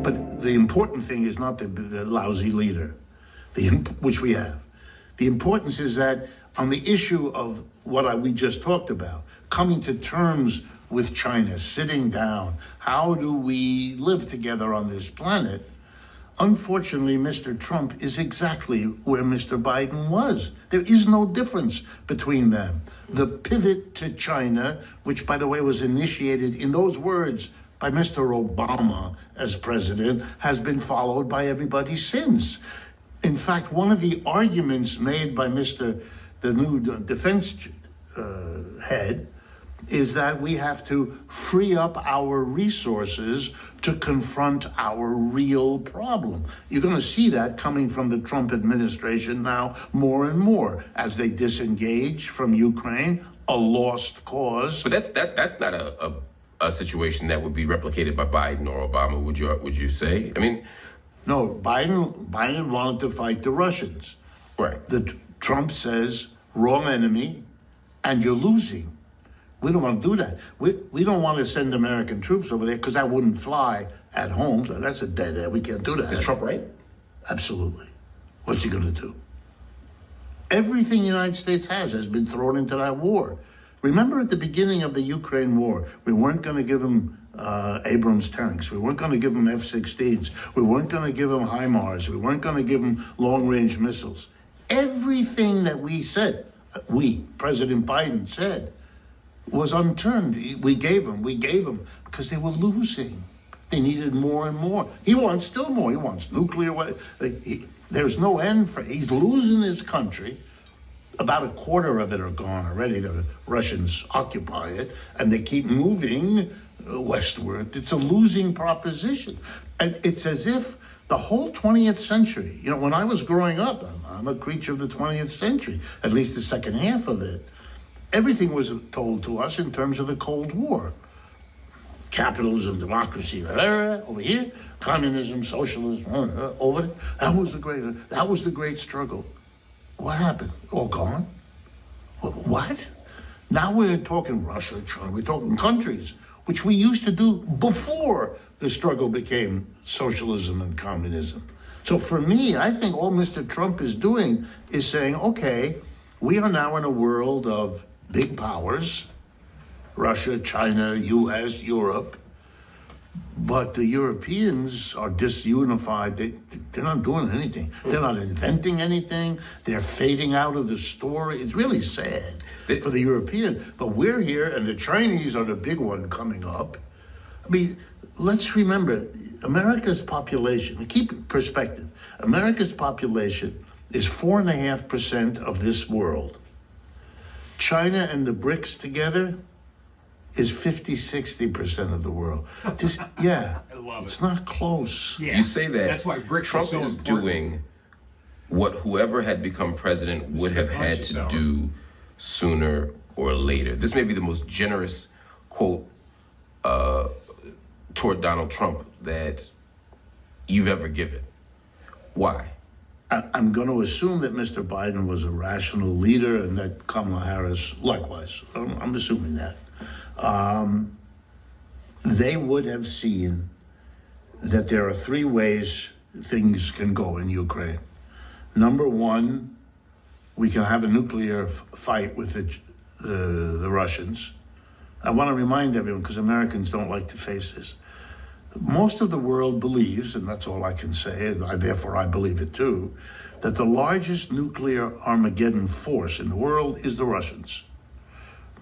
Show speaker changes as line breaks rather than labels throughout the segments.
But the important thing is not the lousy leader, which we have. The importance is that on the issue of what we just talked about, coming to terms with China, sitting down, how do we live together on this planet? Unfortunately, Mr. Trump is exactly where Mr. Biden was. There is no difference between them. The pivot to China, which, by the way, was initiated in those words by Mr. Obama as president, has been followed by everybody since. In fact, one of the arguments made by the new defense head, is that we have to free up our resources to confront our real problem. You're going to see that coming from the Trump administration now more and more as they disengage from Ukraine, a lost cause.
But that's not a situation that would be replicated by Biden or Obama, would you say? I mean,
no, Biden wanted to fight the Russians.
Right.
Trump says, wrong enemy, and you're losing. We don't want to do that. We don't want to send American troops over there because that wouldn't fly at home. So that's a dead end. We can't do that.
Is Trump right?
Absolutely. What's he going to do? Everything the United States has been thrown into that war. Remember at the beginning of the Ukraine war, we weren't going to give them Abrams tanks. We weren't going to give them F-16s. We weren't going to give them HIMARS. We weren't going to give them long-range missiles. Everything that we said, President Biden said, was unturned. We gave them because they were losing. They needed more and more. He wants still more. He wants nuclear. There's no end for. He's losing his country. About a quarter of it are gone already. The Russians occupy it, and they keep moving westward. It's a losing proposition. And it's as if the whole 20th century, when I was growing up, I'm a creature of the 20th century, at least the second half of it, everything was told to us in terms of the Cold War. Capitalism, democracy, over here, communism, socialism, over there. That was the great struggle. What happened? All gone? What? Now we're talking Russia, China, we're talking countries, which we used to do before the struggle became socialism and communism. So for me, I think all Mr. Trump is doing is saying, okay, we are now in a world of big powers, Russia, China, US, Europe, but the Europeans are disunified. They're not doing anything. They're not inventing anything. They're fading out of the story. It's really sad for the Europeans. But we're here, and the Chinese are the big one coming up. I mean, let's remember, America's population, keep perspective, America's population is 4.5% of this world. China and the BRICS together is 50-60% of the world. It's not close.
Yeah.
You say that
that's why BRICS
Trump
is so
is
important.
doing what whoever had become president would have had to do sooner or later. This may be the most generous quote toward Donald Trump that you've ever given. Why?
I'm going to assume that Mr. Biden was a rational leader and that Kamala Harris likewise. I'm assuming that. They would have seen that there are three ways things can go in Ukraine. Number one, we can have a nuclear fight with the Russians. I want to remind everyone, because Americans don't like to face this. Most of the world believes, and that's all I can say, and therefore I believe it too, that the largest nuclear Armageddon force in the world is the Russians.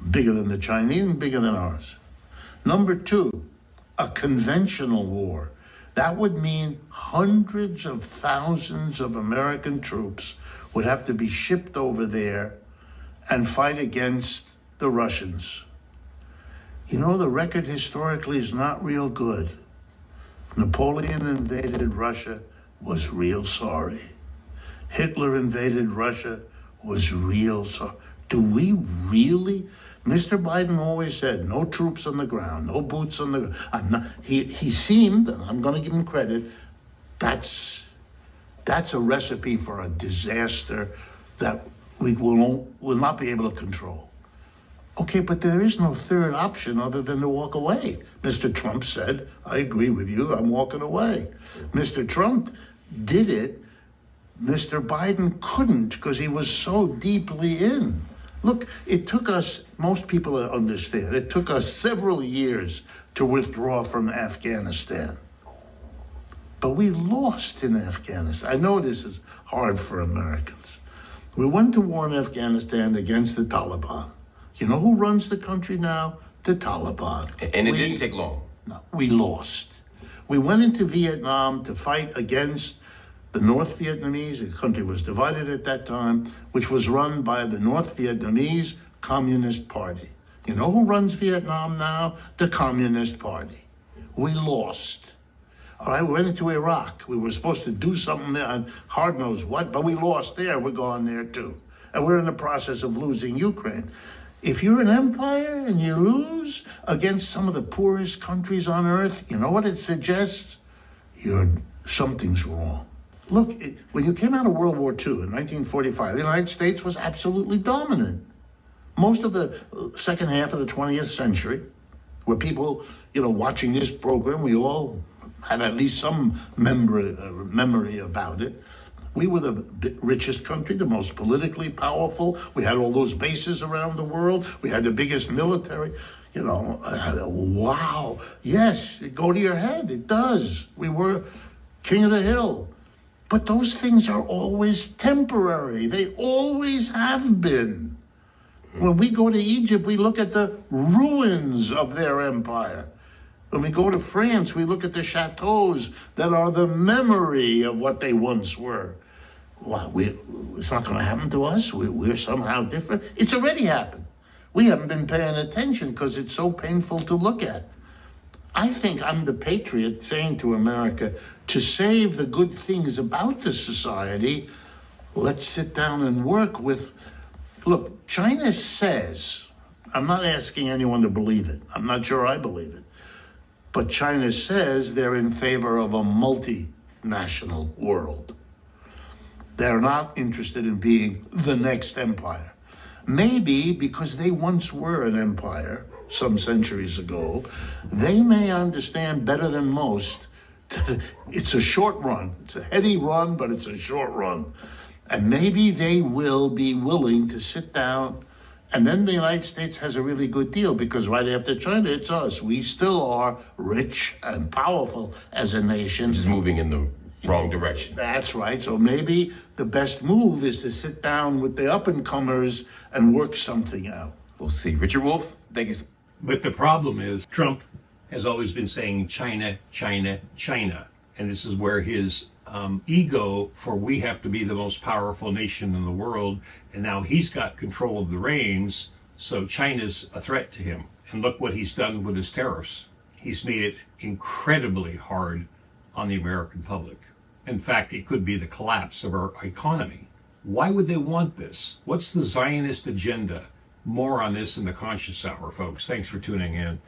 Bigger than the Chinese and bigger than ours. Number two, a conventional war. That would mean hundreds of thousands of American troops would have to be shipped over there and fight against the Russians. The record historically is not real good. Napoleon invaded Russia, was real sorry. Hitler invaded Russia, was real sorry. Do we really? Mr. Biden always said, no troops on the ground, no boots on the ground. He seemed, and I'm going to give him credit, that's a recipe for a disaster that we will not be able to control. Okay, but there is no third option other than to walk away. Mr. Trump said, I agree with you, I'm walking away. Mr. Trump did it. Mr. Biden couldn't because he was so deeply in. Look, it took us, most people understand, it took us several years to withdraw from Afghanistan. But we lost in Afghanistan. I know this is hard for Americans. We went to war in Afghanistan against the Taliban. You know who runs the country now? The Taliban.
And it didn't take long.
No, we lost. We went into Vietnam to fight against the North Vietnamese. The country was divided at that time, which was run by the North Vietnamese Communist Party. You know who runs Vietnam now? The Communist Party. We lost. All right, we went into Iraq. We were supposed to do something there, and hard knows what, but we lost there. We're gone there too. And we're in the process of losing Ukraine. If you're an empire and you lose against some of the poorest countries on earth, you know what it suggests? Something's wrong. Look, when you came out of World War II in 1945, the United States was absolutely dominant. Most of the second half of the 20th century, where people, watching this program, we all had at least some memory about it. We were the richest country, the most politically powerful. We had all those bases around the world. We had the biggest military. Wow. Yes, it go to your head. It does. We were king of the hill. But those things are always temporary. They always have been. When we go to Egypt, we look at the ruins of their empire. When we go to France, we look at the chateaus that are the memory of what they once were. Well, it's not going to happen to us. We're somehow different. It's already happened. We haven't been paying attention because it's so painful to look at. I think I'm the patriot saying to America, to save the good things about the society, let's sit down and work with. Look, China says, I'm not asking anyone to believe it. I'm not sure I believe it. But China says they're in favor of a multinational world. They're not interested in being the next empire. Maybe because they once were an empire some centuries ago, they may understand better than most that it's a short run. It's a heady run, but it's a short run. And maybe they will be willing to sit down. And then the United States has a really good deal because right after China, it's us. We still are rich and powerful as a nation.
Just moving in the wrong direction.
That's right. So maybe the best move is to sit down with the up-and-comers and work something out.
We'll see. Richard Wolff, thank you.
But the problem is Trump has always been saying China, China, China. And this is where his ego for we have to be the most powerful nation in the world. And now he's got control of the reins. So China's a threat to him. And look what he's done with his tariffs. He's made it incredibly hard on the American public. In fact, it could be the collapse of our economy. Why would they want this? What's the Zionist agenda? More on this in the Conscious Hour, folks. Thanks for tuning in.